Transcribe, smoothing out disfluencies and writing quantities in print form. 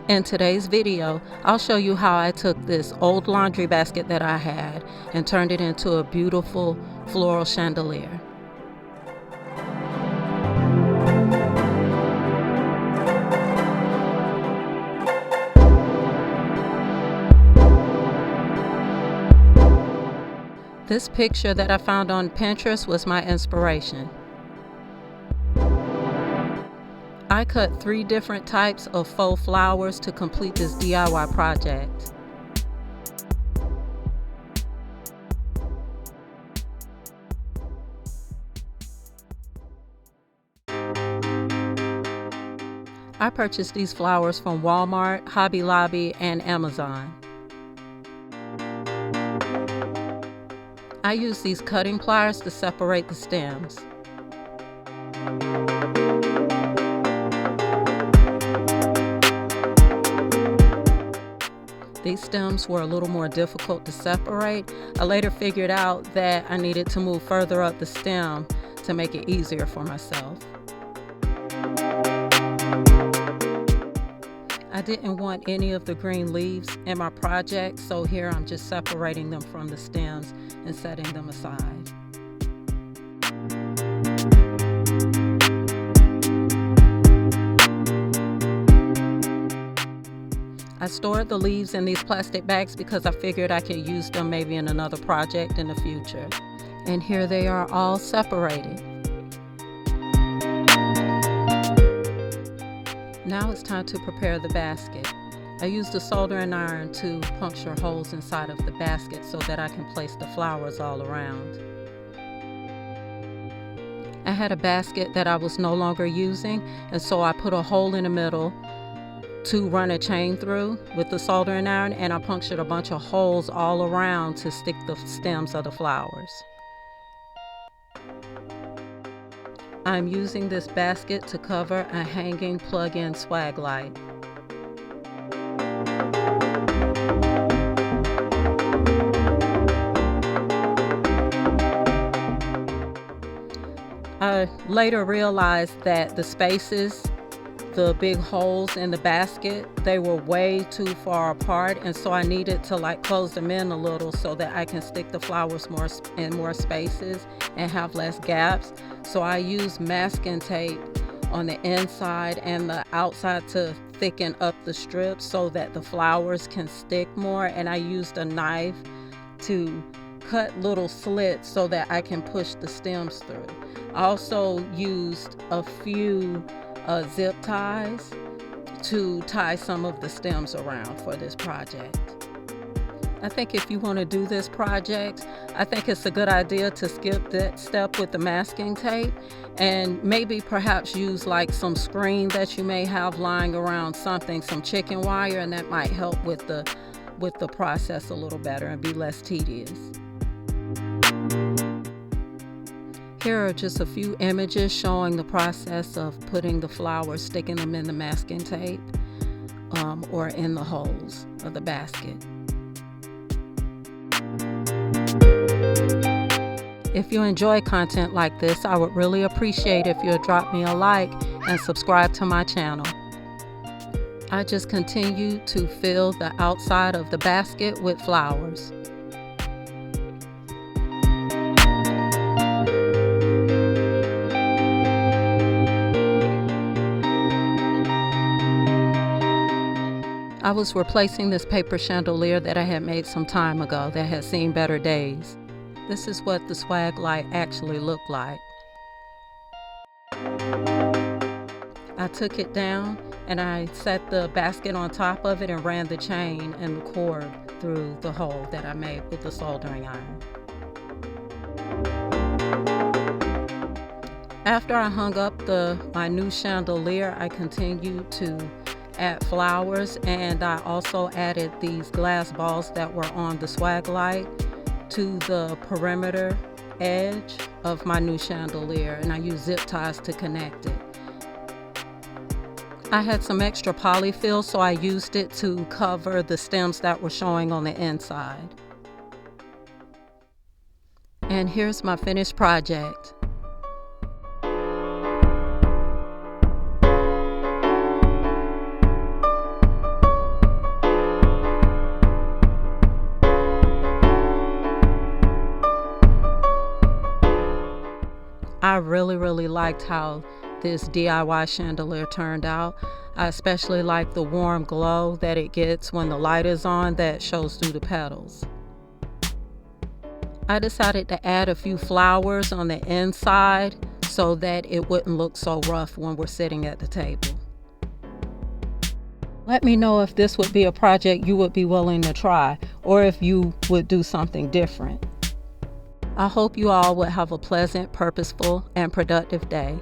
In today's video, I'll show you how I took this old laundry basket that I had and turned it into a beautiful floral chandelier. This picture that I found on Pinterest was my inspiration. I cut 3 different types of faux flowers to complete this DIY project. I purchased these flowers from Walmart, Hobby Lobby, and Amazon. I use these cutting pliers to separate the stems. These stems were a little more difficult to separate. I later figured out that I needed to move further up the stem to make it easier for myself. I didn't want any of the green leaves in my project, so here I'm just separating them from the stems and setting them aside. I stored the leaves in these plastic bags because I figured I could use them maybe in another project in the future. And here they are all separated. Now it's time to prepare the basket. I used a soldering iron to puncture holes inside of the basket so that I can place the flowers all around. I had a basket that I was no longer using, and so I put a hole in the middle to run a chain through with the soldering iron, and I punctured a bunch of holes all around to stick the stems of the flowers. I'm using this basket to cover a hanging plug-in swag light. I later realized that the spaces, the big holes in the basket, they were way too far apart, and so I needed to close them in a little so that I can stick the flowers in more spaces and have less gaps. So I used masking tape on the inside and the outside to thicken up the strips so that the flowers can stick more, and I used a knife to cut little slits so that I can push the stems through. I also used a few zip ties to tie some of the stems around for this project. I think if you want to do this project, I think it's a good idea to skip that step with the masking tape and maybe perhaps use some screen that you may have lying around, some chicken wire, and that might help with the process a little better and be less tedious. Here are just a few images showing the process of putting the flowers, sticking them in the masking tape or in the holes of the basket. If you enjoy content like this, I would really appreciate if you would drop me a like and subscribe to my channel. I just continue to fill the outside of the basket with flowers. I was replacing this paper chandelier that I had made some time ago that had seen better days. This is what the swag light actually looked like. I took it down and I set the basket on top of it and ran the chain and the cord through the hole that I made with the soldering iron. After I hung up my new chandelier, I continued to add flowers, and I also added these glass balls that were on the swag light to the perimeter edge of my new chandelier, and I used zip ties to connect it. I had some extra polyfill, so I used it to cover the stems that were showing on the inside. And here's my finished project. I really liked how this DIY chandelier turned out. I especially like the warm glow that it gets when the light is on that shows through the petals. I decided to add a few flowers on the inside so that it wouldn't look so rough when we're sitting at the table. Let me know if this would be a project you would be willing to try, or if you would do something different. I hope you all would have a pleasant, purposeful, and productive day.